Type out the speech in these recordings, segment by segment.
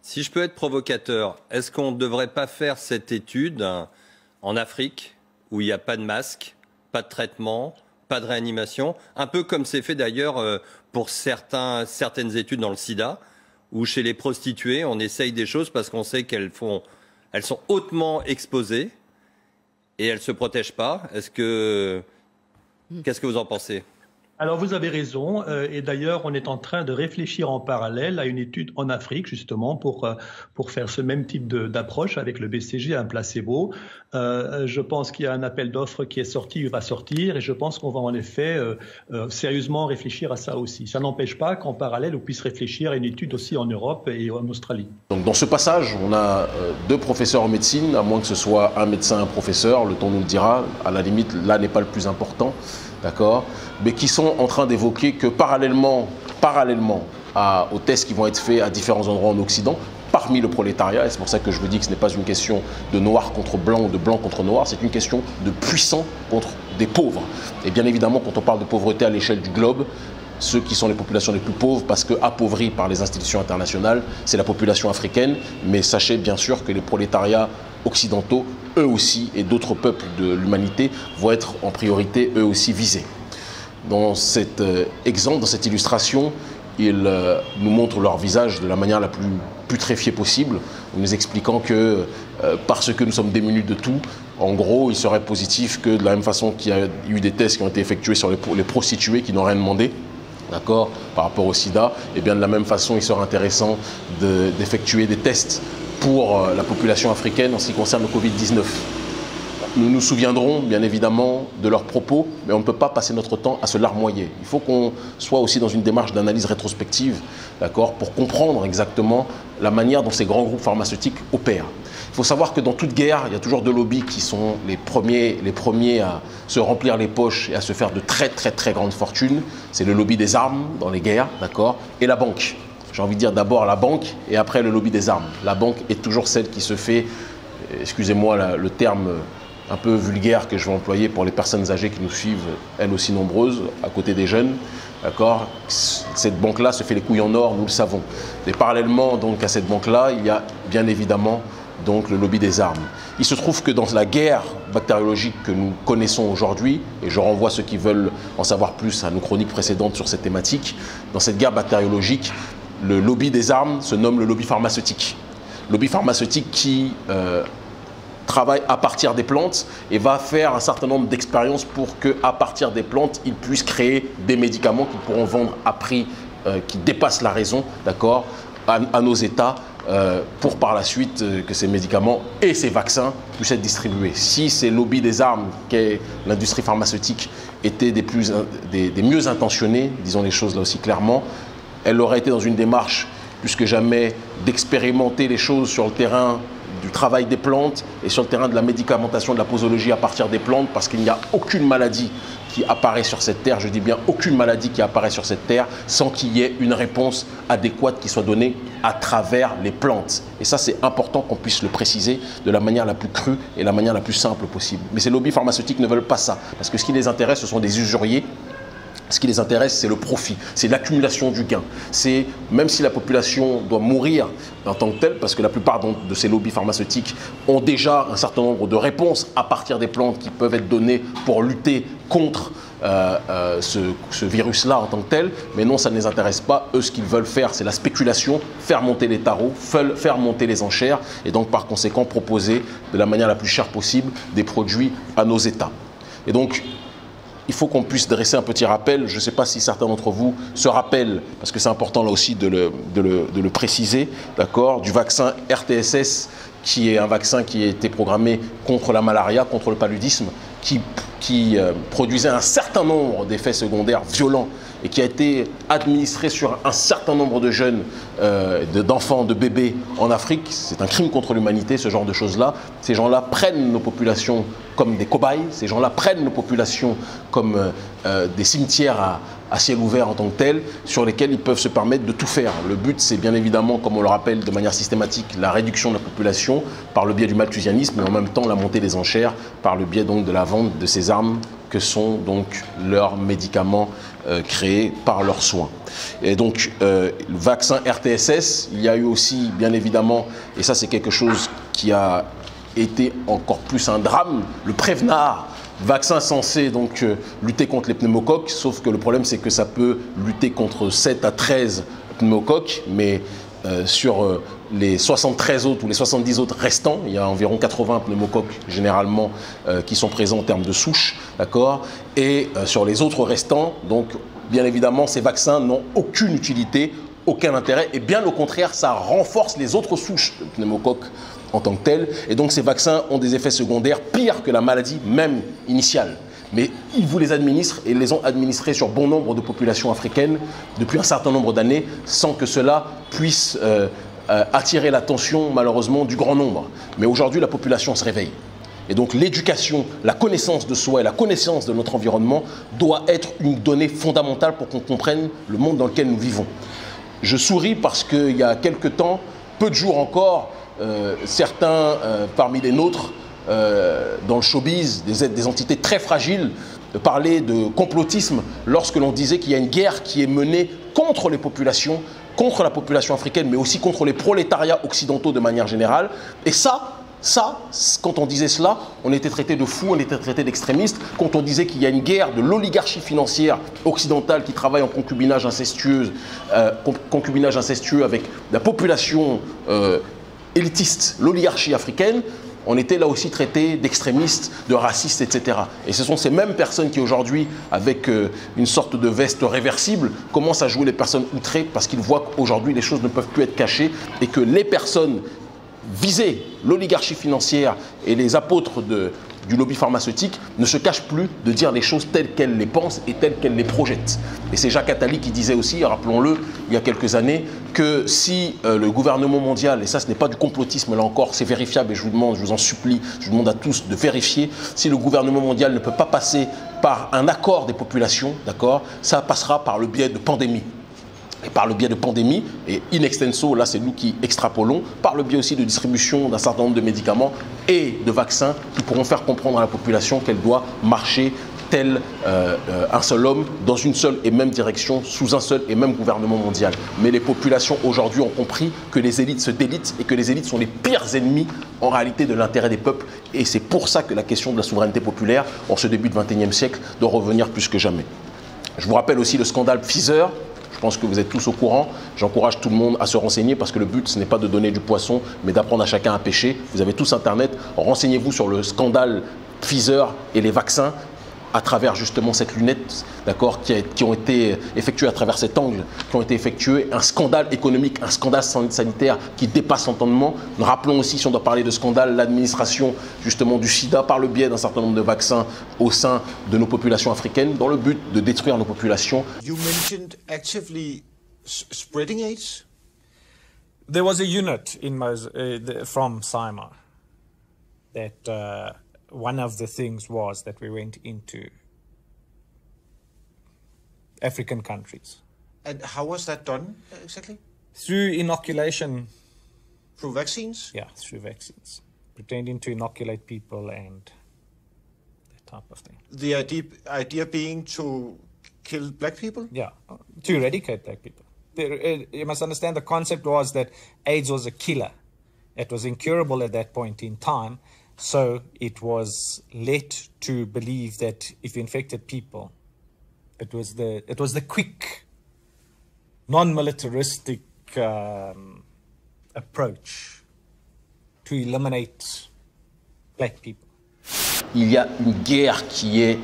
Si je peux être provocateur, est-ce qu'on ne devrait pas faire cette étude en Afrique, où il n'y a pas de masque, pas de traitement, pas de réanimation, un peu comme c'est fait d'ailleurs pour certaines études dans le sida, où chez les prostituées, on essaye des choses parce qu'on sait elles sont hautement exposées et elles ne se protègent pas. Qu'est-ce que vous en pensez ? Alors vous avez raison, et d'ailleurs on est en train de réfléchir en parallèle à une étude en Afrique justement pour faire ce même type d'approche avec le BCG, un placebo. Je pense qu'il y a un appel d'offres qui est sorti, va sortir, et je pense qu'on va en effet sérieusement réfléchir à ça aussi. Ça n'empêche pas qu'en parallèle on puisse réfléchir à une étude aussi en Europe et en Australie. Donc dans ce passage, on a deux professeurs en médecine, à moins que ce soit un médecin, un professeur, le temps nous le dira, à la limite là n'est pas le plus important. D'accord, mais qui sont en train d'évoquer que parallèlement aux tests qui vont être faits à différents endroits en Occident, parmi le prolétariat, et c'est pour ça que je vous dis que ce n'est pas une question de noir contre blanc ou de blanc contre noir, c'est une question de puissants contre des pauvres. Et bien évidemment, quand on parle de pauvreté à l'échelle du globe, ceux qui sont les populations les plus pauvres, parce que appauvries par les institutions internationales, c'est la population africaine, mais sachez bien sûr que les prolétariats occidentaux, eux aussi, et d'autres peuples de l'humanité vont être en priorité, eux aussi, visés. Dans cet exemple, dans cette illustration, ils nous montrent leur visage de la manière la plus putréfiée possible, en nous expliquant que parce que nous sommes démunis de tout, en gros, il serait positif que de la même façon qu'il y a eu des tests qui ont été effectués sur les prostituées qui n'ont rien demandé, d'accord, par rapport au sida, et bien de la même façon, il serait intéressant d'effectuer des tests pour la population africaine en ce qui concerne le Covid-19. Nous nous souviendrons bien évidemment de leurs propos, mais on ne peut pas passer notre temps à se larmoyer. Il faut qu'on soit aussi dans une démarche d'analyse rétrospective, d'accord, pour comprendre exactement la manière dont ces grands groupes pharmaceutiques opèrent. Il faut savoir que dans toute guerre, il y a toujours deux lobbies qui sont les premiers à se remplir les poches et à se faire de très grandes fortunes. C'est le lobby des armes dans les guerres, d'accord, et la banque. J'ai envie de dire d'abord la banque et après le lobby des armes. La banque est toujours celle qui se fait, excusez-moi le terme un peu vulgaire que je vais employer pour les personnes âgées qui nous suivent, elles aussi nombreuses, à côté des jeunes. D'accord, cette banque-là se fait les couilles en or, nous le savons. Et parallèlement donc à cette banque-là, il y a bien évidemment donc le lobby des armes. Il se trouve que dans la guerre bactériologique que nous connaissons aujourd'hui, et je renvoie ceux qui veulent en savoir plus à nos chroniques précédentes sur cette thématique, dans cette guerre bactériologique, le lobby des armes se nomme le lobby pharmaceutique. Lobby pharmaceutique qui travaille à partir des plantes et va faire un certain nombre d'expériences pour qu'à partir des plantes, ils puissent créer des médicaments qu'ils pourront vendre à prix qui dépasse la raison, d'accord, à nos États, pour par la suite que ces médicaments et ces vaccins puissent être distribués. Si ces lobbies des armes qu'est l'industrie pharmaceutique étaient des mieux intentionnés, disons les choses là aussi clairement, elle aurait été dans une démarche plus que jamais d'expérimenter les choses sur le terrain du travail des plantes et sur le terrain de la médicamentation, de la posologie à partir des plantes, parce qu'il n'y a aucune maladie qui apparaît sur cette terre, je dis bien aucune maladie qui apparaît sur cette terre sans qu'il y ait une réponse adéquate qui soit donnée à travers les plantes. Et ça, c'est important qu'on puisse le préciser de la manière la plus crue et la manière la plus simple possible. Mais ces lobbies pharmaceutiques ne veulent pas ça, parce que ce qui les intéresse, ce sont des usuriers. Ce qui les intéresse, c'est le profit, c'est l'accumulation du gain. C'est, même si la population doit mourir en tant que telle, parce que la plupart de ces lobbies pharmaceutiques ont déjà un certain nombre de réponses à partir des plantes qui peuvent être données pour lutter contre ce virus-là en tant que tel, mais non, ça ne les intéresse pas. Eux, ce qu'ils veulent faire, c'est la spéculation, faire monter les tarots, faire monter les enchères, et donc par conséquent proposer de la manière la plus chère possible des produits à nos États. Et donc, il faut qu'on puisse dresser un petit rappel. Je ne sais pas si certains d'entre vous se rappellent, parce que c'est important là aussi de le préciser, d'accord, du vaccin RTSS, qui est un vaccin qui a été programmé contre la malaria, contre le paludisme, qui produisait un certain nombre d'effets secondaires violents et qui a été administré sur un certain nombre de jeunes, d'enfants, de bébés en Afrique. C'est un crime contre l'humanité, ce genre de choses-là. Ces gens-là prennent nos populations comme des cobayes, ces gens-là prennent nos populations comme des cimetières à ciel ouvert en tant que tels, sur lesquels ils peuvent se permettre de tout faire. Le but, c'est bien évidemment, comme on le rappelle de manière systématique, la réduction de la population par le biais du malthusianisme, mais en même temps la montée des enchères par le biais donc de la vente de ces armes que sont donc leurs médicaments créés par leurs soins. Et donc, le vaccin RTSS, il y a eu aussi, bien évidemment, et ça c'est quelque chose qui a été encore plus un drame, le Prevnar, vaccin censé donc lutter contre les pneumocoques, sauf que le problème c'est que ça peut lutter contre 7 à 13 pneumocoques, mais sur les 73 autres ou les 70 autres restants, il y a environ 80 pneumocoques généralement qui sont présents en termes de souche, d'accord. Et sur les autres restants, donc bien évidemment ces vaccins n'ont aucune utilité, aucun intérêt, et bien au contraire ça renforce les autres souches de pneumocoques en tant que telles, et donc ces vaccins ont des effets secondaires pires que la maladie même initiale. Mais ils vous les administrent et les ont administrés sur bon nombre de populations africaines depuis un certain nombre d'années sans que cela puisse attirer l'attention malheureusement du grand nombre. Mais aujourd'hui la population se réveille. Et donc l'éducation, la connaissance de soi et la connaissance de notre environnement doit être une donnée fondamentale pour qu'on comprenne le monde dans lequel nous vivons. Je souris parce qu'il y a quelque temps, peu de jours encore, certains parmi les nôtres dans le showbiz, des entités très fragiles, parlaient de complotisme lorsque l'on disait qu'il y a une guerre qui est menée contre les populations, contre la population africaine, mais aussi contre les prolétariats occidentaux de manière générale. Et ça, quand on disait cela, on était traité de fous, on était traité d'extrémistes. Quand on disait qu'il y a une guerre de l'oligarchie financière occidentale qui travaille en concubinage incestueux avec la population élitiste, l'oligarchie africaine, on était là aussi traité d'extrémistes, de racistes, etc. Et ce sont ces mêmes personnes qui aujourd'hui, avec une sorte de veste réversible, commencent à jouer les personnes outrées parce qu'ils voient qu'aujourd'hui les choses ne peuvent plus être cachées et que les personnes visées, l'oligarchie financière et les apôtres du lobby pharmaceutique ne se cachent plus de dire les choses telles qu'elles les pensent et telles qu'elles les projettent. Et c'est Jacques Attali qui disait aussi, rappelons-le, il y a quelques années, que si le gouvernement mondial, et ça ce n'est pas du complotisme là encore, c'est vérifiable et je vous demande, je vous en supplie, je vous demande à tous de vérifier, si le gouvernement mondial ne peut pas passer par un accord des populations, d'accord, ça passera par le biais de pandémies. Et par le biais de pandémies, et in extenso, là c'est nous qui extrapolons, par le biais aussi de distribution d'un certain nombre de médicaments et de vaccins qui pourront faire comprendre à la population qu'elle doit marcher tel un seul homme dans une seule et même direction, sous un seul et même gouvernement mondial. Mais les populations aujourd'hui ont compris que les élites se délitent et que les élites sont les pires ennemis en réalité de l'intérêt des peuples. Et c'est pour ça que la question de la souveraineté populaire, en ce début de XXIe siècle, doit revenir plus que jamais. Je vous rappelle aussi le scandale Pfizer. Je pense que vous êtes tous au courant. J'encourage tout le monde à se renseigner parce que le but, ce n'est pas de donner du poisson, mais d'apprendre à chacun à pêcher. Vous avez tous Internet. Renseignez-vous sur le scandale Pfizer et les vaccins à travers justement cette lunette, d'accord, qui ont été effectuées à travers cet angle, qui ont été effectuées. Un scandale économique, un scandale sanitaire qui dépasse l'entendement. Nous rappelons aussi, si on doit parler de scandale, l'administration justement du sida par le biais d'un certain nombre de vaccins au sein de nos populations africaines dans le but de détruire nos populations. You mentioned actively spreading AIDS? There was a unit in from CIMA that one of the things was that we went into African countries. And how was that done exactly? Through inoculation. Through vaccines? Yeah, through vaccines. Pretending to inoculate people and that type of thing. The idea being to kill black people? Yeah, to eradicate black people. You must understand the concept was that AIDS was a killer. It was incurable at that point in time. So it was led to believe that if you infected people, it was the quick, non-militaristic approach to eliminate black people. Il y a une guerre qui est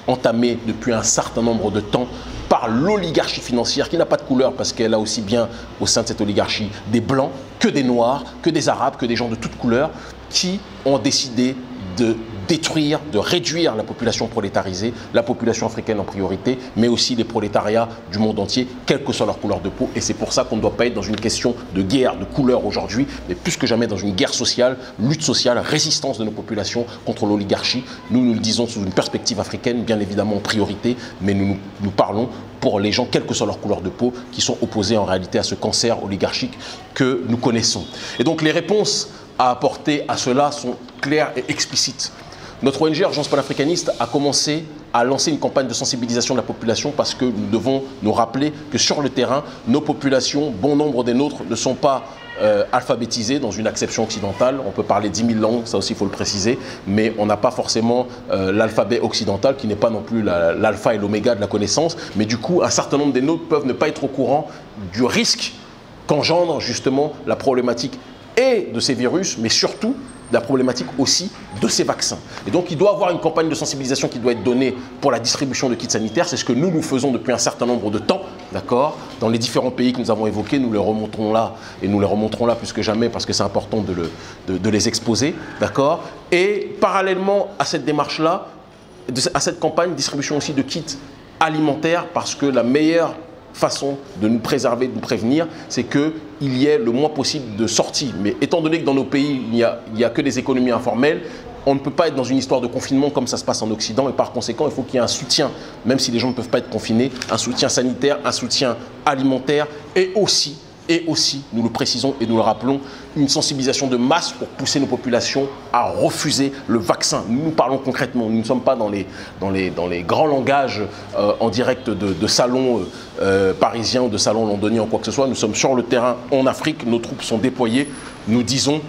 entamée depuis un certain nombre de temps par l'oligarchie financière qui n'a pas de couleur parce qu'elle a aussi bien au sein de cette oligarchie des blancs que des noirs, que des arabes, que des gens de toutes couleurs qui ont décidé de détruire, de réduire la population prolétarisée, la population africaine en priorité, mais aussi les prolétariats du monde entier, quelle que soit leur couleur de peau. Et c'est pour ça qu'on ne doit pas être dans une question de guerre de couleur aujourd'hui, mais plus que jamais dans une guerre sociale, lutte sociale, résistance de nos populations contre l'oligarchie. Nous le disons sous une perspective africaine, bien évidemment en priorité, mais nous parlons pour les gens, quelle que soit leur couleur de peau, qui sont opposés en réalité à ce cancer oligarchique que nous connaissons. Et donc les réponses à apporter à cela sont claires et explicites. Notre ONG Urgence panafricaniste a commencé à lancer une campagne de sensibilisation de la population parce que nous devons nous rappeler que sur le terrain, nos populations, bon nombre des nôtres, ne sont pas alphabétisées dans une acception occidentale. On peut parler 10 000 langues, ça aussi il faut le préciser, mais on n'a pas forcément l'alphabet occidental qui n'est pas non plus l'alpha et l'oméga de la connaissance. Mais du coup, un certain nombre des nôtres peuvent ne pas être au courant du risque qu'engendre justement la problématique et de ces virus, mais surtout la problématique aussi de ces vaccins. Et donc il doit y avoir une campagne de sensibilisation qui doit être donnée pour la distribution de kits sanitaires. C'est ce que nous faisons depuis un certain nombre de temps, d'accord. Dans les différents pays que nous avons évoqués, nous les remonterons là, et nous les remonterons là plus que jamais parce que c'est important de les exposer, d'accord. Et parallèlement à cette démarche-là, à cette campagne, distribution aussi de kits alimentaires, parce que la meilleure façon de nous préserver, de nous prévenir, c'est qu'il y ait le moins possible de sorties. Mais étant donné que dans nos pays, il n'y a que des économies informelles, on ne peut pas être dans une histoire de confinement comme ça se passe en Occident, et par conséquent, il faut qu'il y ait un soutien, même si les gens ne peuvent pas être confinés, un soutien sanitaire, un soutien alimentaire, et aussi, nous le précisons et nous le rappelons, une sensibilisation de masse pour pousser nos populations à refuser le vaccin. Nous parlons concrètement, nous ne sommes pas dans les grands langages en direct de salons parisiens ou de salons londoniens ou quoi que ce soit. Nous sommes sur le terrain en Afrique, nos troupes sont déployées. Nous disons,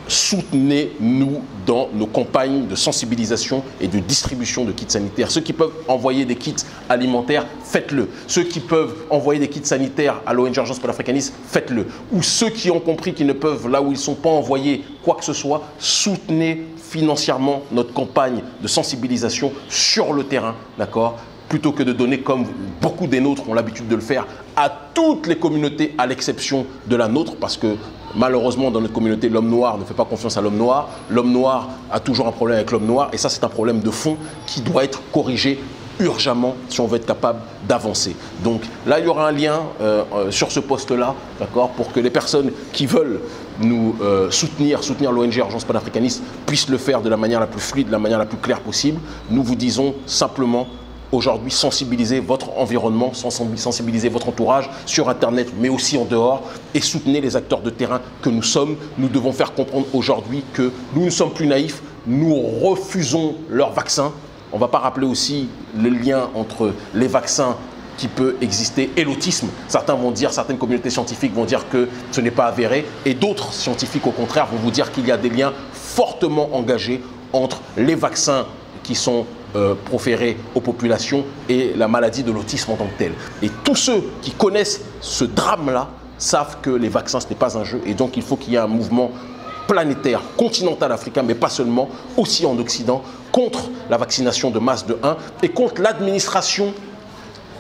soutenez-nous dans nos campagnes de sensibilisation et de distribution de kits sanitaires. Ceux qui peuvent envoyer des kits alimentaires, faites-le. Ceux qui peuvent envoyer des kits sanitaires à l'ONG Urgence panafricaniste, faites-le. Ou ceux qui ont compris qu'ils ne peuvent, là où ils ne sont pas envoyés, quoi que ce soit, soutenez financièrement notre campagne de sensibilisation sur le terrain, d'accord ? Plutôt que de donner, comme beaucoup des nôtres ont l'habitude de le faire, à toutes les communautés, à l'exception de la nôtre, parce que malheureusement, dans notre communauté, l'homme noir ne fait pas confiance à l'homme noir. L'homme noir a toujours un problème avec l'homme noir, et ça, c'est un problème de fond qui doit être corrigé urgemment si on veut être capable d'avancer. Donc là, il y aura un lien sur ce poste-là, d'accord, pour que les personnes qui veulent nous soutenir l'ONG Urgence panafricaniste puissent le faire de la manière la plus fluide, de la manière la plus claire possible. Nous vous disons simplement, aujourd'hui, sensibiliser votre environnement, sensibiliser votre entourage sur Internet, mais aussi en dehors, et soutenez les acteurs de terrain que nous sommes. Nous devons faire comprendre aujourd'hui que nous ne sommes plus naïfs, nous refusons leurs vaccins. On ne va pas rappeler aussi le lien entre les vaccins qui peut exister et l'autisme. Certains vont dire, certaines communautés scientifiques vont dire que ce n'est pas avéré, et d'autres scientifiques, au contraire, vont vous dire qu'il y a des liens fortement engagés entre les vaccins qui sont proférés aux populations et la maladie de l'autisme en tant que telle. Et tous ceux qui connaissent ce drame-là savent que les vaccins, ce n'est pas un jeu. Et donc, il faut qu'il y ait un mouvement planétaire, continental africain, mais pas seulement, aussi en Occident, contre la vaccination de masse de 1 et contre l'administration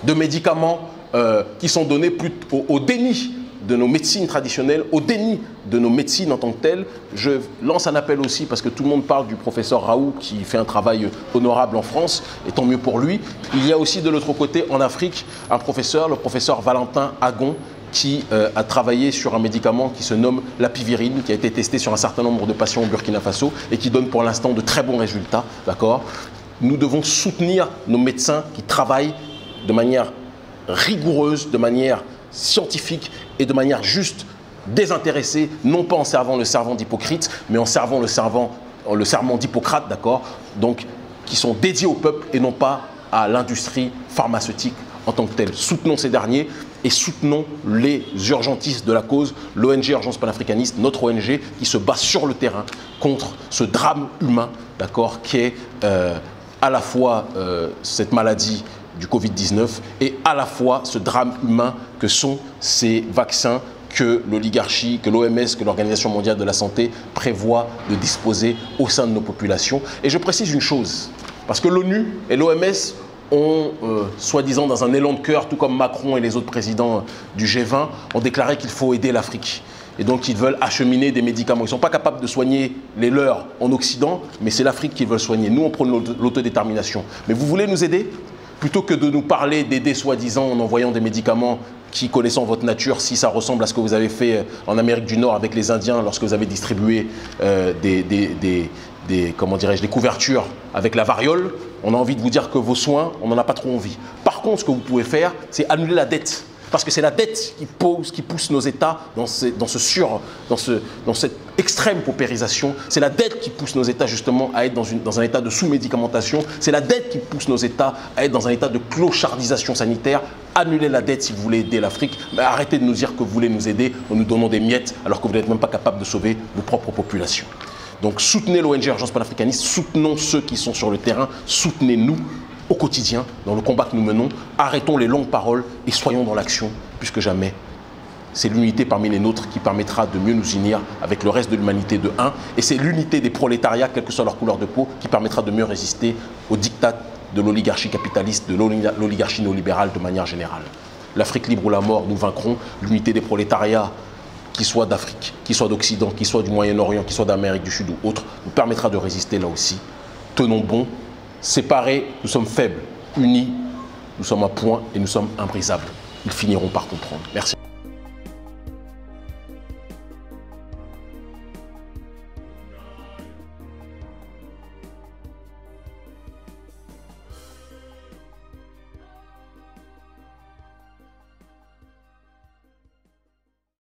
de médicaments qui sont donnés au déni de nos médecines traditionnelles, au déni de nos médecines en tant que telles. Je lance un appel aussi, parce que tout le monde parle du professeur Raoult qui fait un travail honorable en France, et tant mieux pour lui. Il y a aussi de l'autre côté, en Afrique, un professeur, le professeur Valentin Agon, qui a travaillé sur un médicament qui se nomme l'apivirine, qui a été testé sur un certain nombre de patients au Burkina Faso et qui donne pour l'instant de très bons résultats. D'accord ? Nous devons soutenir nos médecins qui travaillent de manière rigoureuse, de manière scientifique et de manière juste, désintéressée, non pas en servant le serment d'Hippocrate, mais en servant le serment d'Hippocrate, d'accord, donc qui sont dédiés au peuple et non pas à l'industrie pharmaceutique en tant que telle. Soutenons ces derniers et soutenons les urgentistes de la cause, l'ONG Urgence panafricaniste, notre ONG qui se bat sur le terrain contre ce drame humain, d'accord, qui est à la fois cette maladie du Covid-19 et à la fois ce drame humain que sont ces vaccins que l'oligarchie, que l'OMS, que l'Organisation mondiale de la santé prévoit de disposer au sein de nos populations. Et je précise une chose, parce que l'ONU et l'OMS ont, soi-disant dans un élan de cœur, tout comme Macron et les autres présidents du G20, ont déclaré qu'il faut aider l'Afrique. Et donc ils veulent acheminer des médicaments. Ils ne sont pas capables de soigner les leurs en Occident, mais c'est l'Afrique qu'ils veulent soigner. Nous, on prône l'autodétermination. Mais vous voulez nous aider ? Plutôt que de nous parler d'aider soi-disant en envoyant des médicaments qui, connaissant votre nature, si ça ressemble à ce que vous avez fait en Amérique du Nord avec les Indiens lorsque vous avez distribué des couvertures avec la variole, on a envie de vous dire que vos soins, on n'en a pas trop envie. Par contre, ce que vous pouvez faire, c'est annuler la dette. Parce que c'est la dette qui pousse nos États dans cette extrême paupérisation. C'est la dette qui pousse nos États justement à être dans un état de sous-médicamentation. C'est la dette qui pousse nos États à être dans un état de clochardisation sanitaire. Annulez la dette si vous voulez aider l'Afrique, mais arrêtez de nous dire que vous voulez nous aider en nous donnant des miettes alors que vous n'êtes même pas capable de sauver vos propres populations. Donc soutenez l'ONG Urgence panafricaniste, soutenons ceux qui sont sur le terrain, soutenez-nous au quotidien, dans le combat que nous menons. Arrêtons les longues paroles et soyons dans l'action, plus que jamais. C'est l'unité parmi les nôtres qui permettra de mieux nous unir avec le reste de l'humanité de 1. Et c'est l'unité des prolétariats, quelle que soit leur couleur de peau, qui permettra de mieux résister aux diktats de l'oligarchie capitaliste, de l'oligarchie néolibérale de manière générale. L'Afrique libre ou la mort, nous vaincrons. L'unité des prolétariats, qu'ils soient d'Afrique, qu'ils soient d'Occident, qu'ils soient du Moyen-Orient, qu'ils soient d'Amérique du Sud ou autre, nous permettra de résister là aussi. Tenons bon. Séparés, nous sommes faibles. Unis, nous sommes un point et nous sommes imbrisables. Ils finiront par comprendre. Merci.